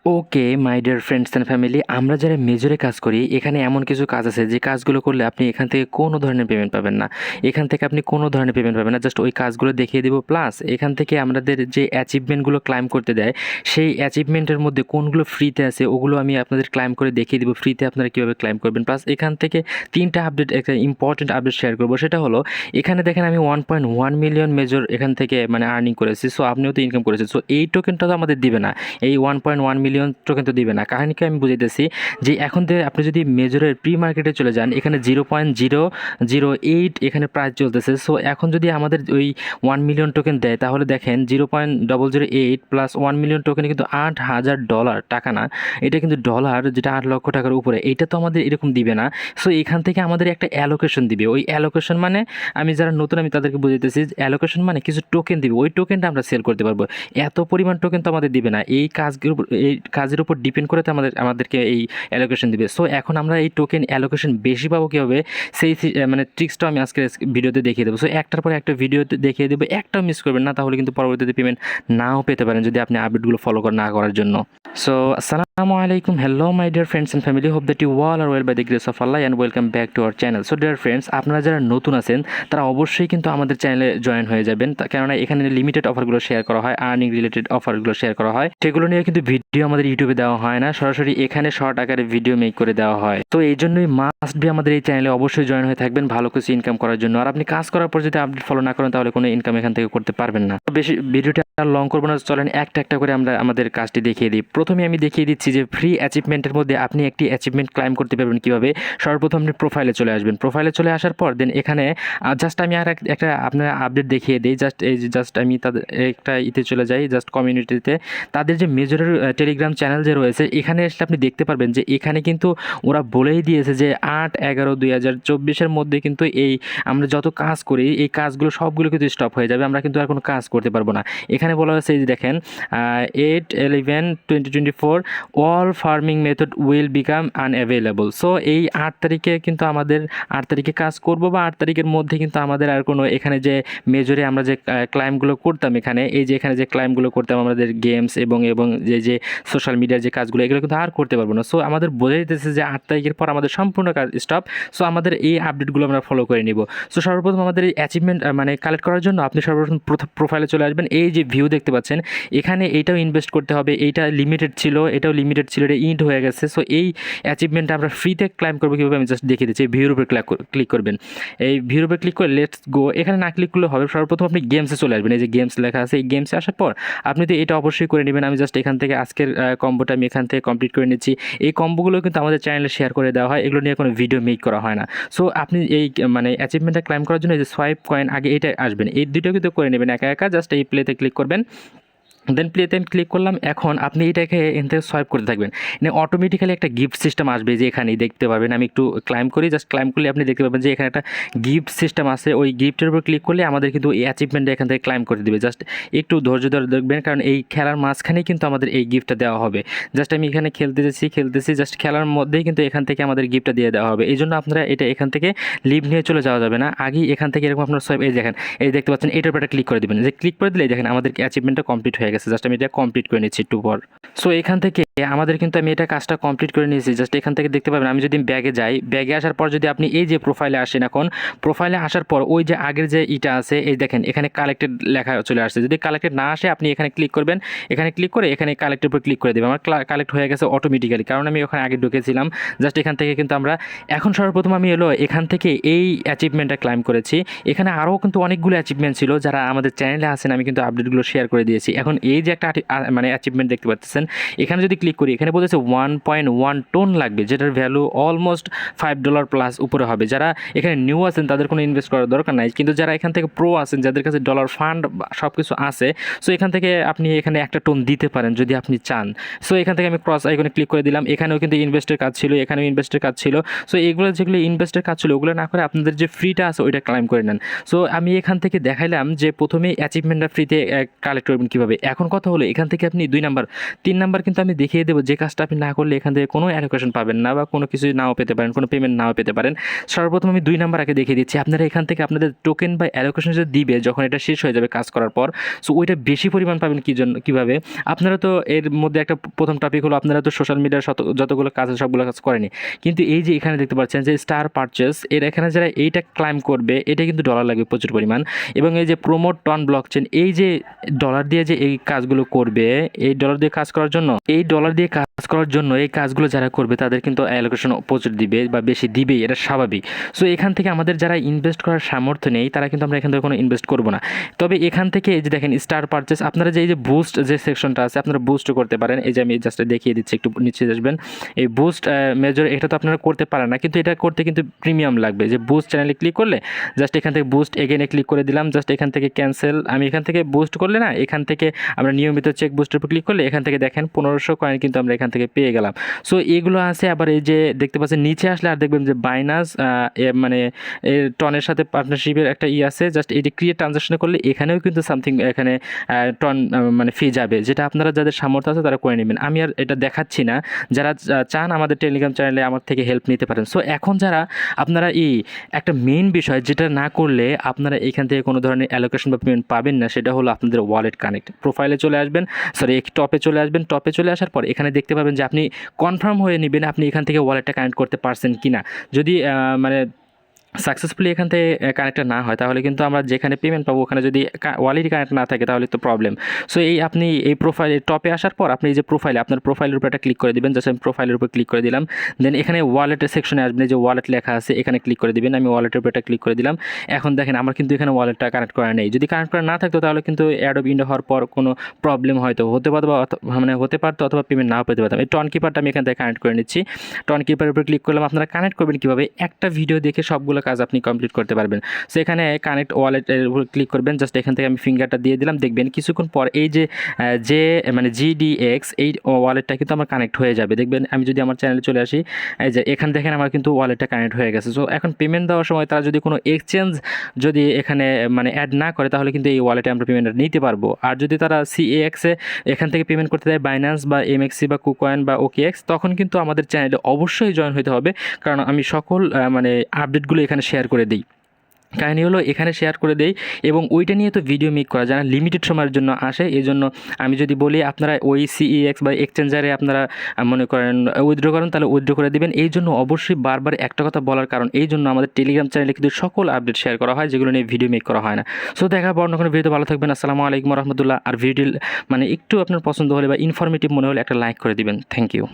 Okay my dear friends and family, আমরা যারা মেজরে কাজ করি এখানে এমন কিছু কাজ আছে যে কাজগুলো করলে আপনি এখান থেকে কোনো ধরনের পেমেন্ট পাবেন না। এখান থেকে আপনি কোনো ধরনের পেমেন্ট পাবেন না, জাস্ট ওই কাজগুলো দেখিয়ে দেবো। প্লাস এখান থেকে আমাদের যে অ্যাচিভমেন্টগুলো ক্লাইম করতে দেয়, সেই অ্যাচিভমেন্টের মধ্যে কোনগুলো ফ্রিতে আছে ওগুলো আমি আপনাদের ক্লাইম করে দেখিয়ে দেবো ফ্রিতে আপনারা কীভাবে ক্লাইম করবেন। প্লাস এখান থেকে 3টা আপডেট, একটা ইম্পর্টেন্ট আপডেট শেয়ার করবো। সেটা হলো এখানে দেখেন আমি 1.1 মিলিয়ন মেজর এখান থেকে মানে আর্নিং করেছি। সো আপনিও তো ইনকাম করেছেন, সো এই টোকেনটা তো আমাদের দিবে না, এই 1.1 মিলিয়ন টোকেন তো দিবে না। কাহিনীকে আমি বুঝাইতেছি যে এখন থেকে আপনি যদি মেজরের প্রি মার্কেটে চলে যান, এখানে 0.008 এখানে প্রাইস চলতেছে। সো এখন যদি আমাদের ওই 1 মিলিয়ন টোকেন দেয় তাহলে দেখেন 0.008 প্লাস 1 মিলিয়ন টোকেনে কিন্তু $8,000, টাকা না, এটা কিন্তু ডলার, যেটা 8 লক্ষ টাকার উপরে। এইটা তো আমাদের এরকম দিবে না। সো এখান থেকে আমাদের একটা অ্যালোকেশন দিবে। ওই অ্যালোকেশন মানে আমি যারা নতুন আমি তাদেরকে বুঝাইতেছি, অ্যালোকেশন মানে কিছু টোকেন দিবে, ওই টোকেনটা আমরা সেল করতে পারবো। এত পরিমাণ টোকেন তো আমাদের দিবে না, এই কাজের উপর ডিপেন্ড করে তো আমাদেরকে এই অ্যালোকেশন দিবে। সো এখন আমরা এই টোকেন অ্যালোকেশন বেশি পাবো কীভাবে, সেই মানে ট্রিক্সটা আমি আজকে ভিডিওতে দেখিয়ে দেবো। সো একটার পর একটা ভিডিওতে দেখিয়ে দেবো, একটাও মিস করবেন না, তাহলে কিন্তু পরবর্তীতে পেমেন্ট নাও পেতে পারেন যদি আপনি আপডেটগুলো ফলো না করার জন্য। সো আসসালামু আলাইকুম, hello my dear friends and family, hope that you all are well by the grace of Allah and welcome back to our channel. So dear friends, আপনারা যারা নতুন আছেন তারা অবশ্যই কিন্তু আমাদের চ্যানেলে জয়েন হয়ে যাবেন, কেননা এখানে লিমিটেড অফারগুলো শেয়ার করা হয়, আর্নিং রিলেটেড অফারগুলো শেয়ার করা হয়। সেগুলো নিয়ে কিন্তু ভিডিও আমাদের ইউটিউবে দেওয়া হয় না, সরাসরি এখানে শর্ট আকারে ভিডিও মেক করে দেওয়া হয়। তো এই জন্যই মাস্ট বি আমাদের এই চ্যানেলে অবশ্যই জয়েন হয়ে থাকবেন ভালো কিছু ইনকাম করার জন্য। আর আপনি কাজ করার পর যদি আপডেট ফলো না করেন তাহলে কোনো ইনকাম এখান থেকে করতে পারবেন না। বেশি ভিডিওটা আর লং করবো না, চলেন একটা একটা করে আমরা আমাদের কাজটি দেখিয়ে দিই। প্রথমে আমি দেখিয়ে দিচ্ছি যে ফ্রি অ্যাচিভমেন্টের মধ্যে আপনি একটি অ্যাচিভমেন্ট ক্লাইম করতে পারবেন কীভাবে। সর্বপ্রথম আপনি প্রোফাইলে চলে আসবেন। প্রোফাইলে চলে আসার পর দেন এখানে জাস্ট আমি আর একটা আপনার আপডেট দেখিয়ে দিই। জাস্ট আমি তাদের একটা চলে যাই, জাস্ট কমিউনিটিতে তাদের যে মেজরের টেলিগ্রাম চ্যানেল যে রয়েছে এখানে আসলে আপনি দেখতে পারবেন যে এখানে কিন্তু ওরা বলেই দিয়েছে যে 8/11/2024 মধ্যে কিন্তু এই আমরা যত কাজ করি এই কাজগুলো সবগুলো কিন্তু স্টপ হয়ে যাবে, আমরা কিন্তু আর কোনো কাজ করতে পারবো না। এখানে বলা হয়েছে যে দেখেন 8/11/2024 all farming method will become unavailable. So এই 8 তারিখে কিন্তু আমাদের 8 তারিখে কাজ করব বা 8 তারিখের মধ্যে কিন্তু আমাদের আর কোনো এখানে যে মেজরে আমরা যে ক্লাইমগুলো করতাম, এখানে এই যে এখানে যে ক্লাইমগুলো করতাম আমাদের গেমস এবং যে সোশ্যাল মিডিয়ার যে কাজগুলো এগুলো কিন্তু আর করতে পারবো না। সো আমাদের বোঝা যেতেছে যে 8 তারিখের পর আমাদের সম্পূর্ণ কাজ স্টপ। সো আমাদের এই আপডেটগুলো আমরা ফলো করে নিব। সো সর্বপ্রথম আমাদের এই অ্যাচিভমেন্ট মানে কালেক্ট করার জন্য আপনি সর্বপ্রথম প্রোফাইলে চলে আসবেন। এই যে ভিউ দেখতে পাচ্ছেন এখানে এইটাও ইনভেস্ট করতে হবে, এইটা লিমিটেড ছিল, এটাও লিমিটেড ছিল, এটা ইন্ড হয়ে গেছে। সো এই অ্যাচিভমেন্টটা আমরা ফ্রিতে ক্লাইম করবো কীভাবে আমি জাস্ট দেখিয়ে দিচ্ছি। ভিউর উপর ক্লিক করবেন। এই ভিউর উপর ক্লিক করে লেটস গো, এখানে না ক্লিক করলে হবে, সর্বপ্রথম আপনি গেমসে চলে আসবেন। এই যে গেমস লেখা আছে, এই গেমসে আসার পর আপনি তো এটা অবশ্যই করে নেবেন। আমি জাস্ট এখান থেকে আজকের কম্বোটা আমি এখান থেকে কমপ্লিট করে নিচ্ছি। এই কম্বোগুলো কিন্তু আমাদের চ্যানেলে শেয়ার করে দেওয়া হয়, এগুলো নিয়ে কোনো ভিডিও মেক করা হয় না। সো আপনি এই মানে অ্যাচিভমেন্টটা ক্লাইম করার জন্য এই যে সোয়াইপ কয়েন আগে এটা আসবেন, এই দুটো কিন্তু করে নেবেন একা একা। জাস্ট এই প্লেতে ক্লিক করবেন, দেন প্লেতে ক্লিক করলাম। এখন আপনি এটাকে এখান থেকে সোয়াইপ করতে থাকবেন, মানে অটোমেটিক্যালি একটা গিফট সিস্টেম আসবে যে এখানেই দেখতে পারবেন। আমি একটু ক্লাইম করি, জাস্ট ক্লাইম করলে আপনি দেখতে পাবেন যে এখানে একটা গিফট সিস্টেম আছে। ওই গিফটের উপর ক্লিক করলে আমাদের কিন্তু এই অ্যাচিভমেন্টটা এখান থেকে ক্লাইম করে দেবে। জাস্ট একটু ধৈর্য ধরে দেখবেন, কারণ এই খেলার মাঝখানেই কিন্তু আমাদের এই গিফটটা দেওয়া হবে। জাস্ট আমি এখানে খেলতেছি জাস্ট খেলার মধ্যেই কিন্তু এখান থেকে আমাদের গিফটটা দিয়ে দেওয়া হবে। এই জন্য আপনারা এটা এখান থেকে লিভ নিয়ে চলে যাওয়া যাবে না, আগেই এখান থেকে এরকম আপনার সোয়াইপ, এই দেখেন এই দেখতে পাচ্ছেন এটার উপর ক্লিক করে দেবেন। যে ক্লিক করে দিলে দেখেন আমাদের অ্যাচিভমেন্টটা কমপ্লিট হয়ে গেছে। জাস্ট আমি এটা কমপ্লিট করে নিচ্ছি একটু পর। সো এখান থেকে আমাদের কিন্তু আমি এটা কাজটা কমপ্লিট করে নিয়েছি। জাস্ট এখান থেকে দেখতে পাবেন আমি যদি ব্যাগে যাই, ব্যাগে আসার পর যদি আপনি এই যে প্রোফাইলে আসেন, এখন প্রোফাইলে আসার পর ওই যে আগের যে ইটা আছে এই দেখেন এখানে কালেক্টেড লেখা চলে আসছে। যদি কালেক্টেড না আসে আপনি এখানে ক্লিক করবেন, এখানে ক্লিক করে এখানে কালেক্টের উপর ক্লিক করে দেবেন। আমার কালেক্ট হয়ে গেছে অটোমেটিক্যালি, কারণ আমি ওখানে আগে ঢুকেছিলাম। জাস্ট এখান থেকে কিন্তু আমরা এখন সর্বপ্রথম আমি এখান থেকে এই অ্যাচিভমেন্টটা ক্লাইম করেছি। এখানে আরও কিন্তু অনেকগুলো অ্যাচিভমেন্ট ছিল, যারা আমাদের চ্যানেলে আছেন আমি কিন্তু আপডেটগুলো শেয়ার করে দিয়েছি। এখন এই যে একটা মানে অ্যাচিভমেন্ট দেখতে পাচ্ছেন, এখানে যদি ক্লিক করি এখানে বলেছে 1.1 টন লাগবে, যেটার ভ্যালু অলমোস্ট $5 প্লাস উপরে হবে। যারা এখানে নিউ আছেন তাদের কোনো ইনভেস্ট করার দরকার নাই, কিন্তু যারা এখান থেকে প্রো আছেন, যাদের কাছে ডলার ফান্ড সব কিছু আছে, সো এখান থেকে আপনি এখানে একটা টোন দিতে পারেন যদি আপনি চান। সো এখান থেকে আমি ক্রস আইকনে ক্লিক করে দিলাম। এখানেও কিন্তু ইনভেস্টের কাজ ছিল, এখানেও ইনভেস্টের কাজ ছিল। সো এগুলো যেগুলো ইনভেস্টের কাজ ছিল ওগুলো না করে আপনাদের যে ফ্রিটা আছে ওইটা ক্লাইম করে নেন। সো আমি এখান থেকে দেখাইলাম যে প্রথমে অ্যাচিভমেন্টটা ফ্রিতে কালেক্ট করবেন কীভাবে। এখন কথা হলো এখান থেকে আপনি 2 নাম্বার 3 নাম্বার কিন্তু আমি দেখিয়ে দেখিয়ে দেবো যে কাজটা আপনি না করলে এখান থেকে কোনো অ্যালোকেশন পাবেন না বা কোনো কিছু নাও পেতে পারেন, কোনো পেমেন্ট নাও পেতে পারেন। সর্বপ্রথম আমি 2 নাম্বার আগে দেখিয়ে দিচ্ছি। আপনারা এখান থেকে আপনাদের টোকেন বা অ্যালোকেশন যে দিবে যখন এটা শেষ হয়ে যাবে কাজ করার পর, সো ওইটা বেশি পরিমাণ পাবেন কীভাবে? আপনারা তো এর মধ্যে একটা প্রথম টপিক হলো আপনারা তো সোশ্যাল মিডিয়ার যতগুলো কাজ আছে সবগুলো কাজ করেনি, কিন্তু এই যে এখানে দেখতে পাচ্ছেন যে স্টার পারচেস, এর এখানে যারা এইটা ক্লাইম করবে এটা কিন্তু ডলার লাগবে প্রচুর পরিমাণ। এবং এই যে প্রমোট টন ব্লকচেন, এই যে ডলার দিয়ে যে এই কাজগুলো করবে, এই ডলার দিয়ে কাজ করার জন্য এই কাজগুলো যারা করবে তাদের কিন্তু অ্যালোকেশন প্রচুর দিবে বা বেশি দিবেই, এটা স্বাভাবিক। সো এখান থেকে আমাদের যারা ইনভেস্ট করার সামর্থ্য নেই তারা কিন্তু আমরা এখান থেকে কোনো ইনভেস্ট করবো না। তবে এখান থেকে এই যে দেখেন স্টার পারচেস, আপনারা যে এই যে বুস্ট যে সেকশনটা আছে আপনারা বুস্ট করতে পারেন। এই যে আমি জাস্ট দেখিয়ে দিচ্ছি, একটু নিচে আসবেন। এই বুস্ট মেজর এটা তো আপনারা করতে পারেন না, কিন্তু এটা করতে কিন্তু প্রিমিয়াম লাগবে। যে বুস্ট চ্যানেলে ক্লিক করলে জাস্ট এখান থেকে বুস্ট এগেনে ক্লিক করে দিলাম, জাস্ট এখান থেকে ক্যান্সেল। আমি এখান থেকে বুস্ট করলে না, এখান থেকে আমরা নিয়মিত চেক বুস্টের উপর ক্লিক করলে এখান থেকে দেখেন 1500 কয়েন কিন্তু আমরা এখান থেকে পেয়ে গেলাম। সো এগুলো আছে। আবার এই যে দেখতে পাচ্ছেন নিচে আসলে আর দেখবেন যে বাইনাস মানে টনের সাথে পার্টনারশিপের একটা আছে, জাস্ট এটি ক্রিয়েট ট্রানজাকশন করলে এখানেও কিন্তু সামথিং এখানে টন মানে ফি যাবে, যেটা আপনারা যাদের সামর্থ্য আছে তারা করে নেবেন। আমি আর এটা দেখাচ্ছি না, যারা চান আমাদের টেলিগ্রাম চ্যানেলে আমার থেকে হেল্প নিতে পারেন। সো এখন যারা আপনারা একটা মেইন বিষয় যেটা না করলে আপনারা এখান থেকে কোনো ধরনের অ্যালোকেশন বা পেমেন্ট পাবেন না, সেটা হলো আপনাদের ওয়ালেট কানেক্ট। প্রোফাইলে চলে আসবেন, টপে চলে আসবেন। টপে চলে আসার পর এখানে দেখতে পাবেন যে আপনি কনফার্ম হয়ে নেবেন আপনি এখান থেকে ওয়ালেটটা কানেক্ট করতে পারছেন কি না। যদি মানে সাকসেসফুলি এখান থেকে কানেক্টেড না হয় তাহলে কিন্তু আমরা যেখানে পেমেন্ট পাবো ওখানে যদি ওয়ালেটই কানেক্ট না থাকে তাহলে তো প্রবলেম। সো আপনি এই প্রোফাইলে টপে আসার পর আপনি এই যে আপনার প্রোফাইলের উপর একটা ক্লিক করে দিবেন। জাস্ট আমি প্রোফাইলের উপর ক্লিক করে দিলাম। দেন এখানে ওয়ালেটের সেকশনে আসবেন, যে ওয়ালেট লেখা আছে এখানে ক্লিক করে দিবেন। আমি ওয়ালেটের উপর একটা ক্লিক করে দিলাম। এখন দেখেন আমার কিন্তু এখানে ওয়ালেটটা কানেক্ট করা নেই। যদি কানেক্ট করা না থাকতো তাহলে কিন্তু অ্যাডোব উইন্ডো হওয়ার পর কোনো প্রবলেম হয়তো হতে পারতো অথবা পেমেন্ট নাও পেতে পারতাম। এই টন কিপারটা আমি এখান থেকে কানেক্ট করে নিচ্ছি। টন কিপারের উপর ক্লিক করলাম। আপনারা কানেক্ট করবেন কীভাবে? একটা ভিডিও দেখে সবগুলো কাজ আপনি কমপ্লিট করতে পারবেন। সো এখানে কানেক্ট ওয়ালেটের উপর ক্লিক করবেন। জাস্ট এখান থেকে আমি ফিঙ্গারটা দিয়ে দিলাম। দেখবেন কিছুক্ষণ পর এই যে মানে GDX এই ওয়ালেটটা কিন্তু আমার কানেক্ট হয়ে যাবে। দেখবেন আমি যদি আমার চ্যানেলে চলে আসি, এই যে এখানে দেখেন আমার কিন্তু ওয়ালেটটা কানেক্ট হয়ে গেছে। সো এখন পেমেন্ট দেওয়ার সময় তারা যদি কোনো এক্সচেঞ্জ যদি এখানে মানে অ্যাড না করে তাহলে কিন্তু এই ওয়ালেটে আমরা পেমেন্টটা নিতে পারবো। আর যদি তারা CAX এখান থেকে পেমেন্ট করতে দেয়, বাইন্যান্স বা MXC বা কুকয়েন বা OKX, তখন কিন্তু আমাদের চ্যানেলে অবশ্যই জয়েন হতে হবে, কারণ আমি সকল মানে আপডেটগুলো এখানে শেয়ার করে দিই। কাহিনি হলো এখানে শেয়ার করে দেই এবং ওইটা নিয়ে তো ভিডিও মেক করা যায় না, লিমিটেড সময়ের জন্য আসে। এই জন্য আমি যদি বলি আপনারা ওই CEX বা এক্সচেঞ্জারে আপনারা মনে করেন উইথড্র করেন তাহলে উইথড্র করে দেবেন। এই জন্য অবশ্যই বারবার একটা কথা বলার কারণ এই জন্য আমাদের টেলিগ্রাম চ্যানেলে কিন্তু সকল আপডেট শেয়ার করা হয় যেগুলো নিয়ে ভিডিও মেক করা হয় না। সো দেখা হবে অন্য কোনো ভিডিওতে। ভালো থাকবেন। আসসালামু আলাইকুম রহমতুল্লাহ। আর ভিডিও মানে একটু আপনার পছন্দ হলে বা ইনফরমেটিভ মনে হলে একটা লাইক করে দিবেন। Thank you.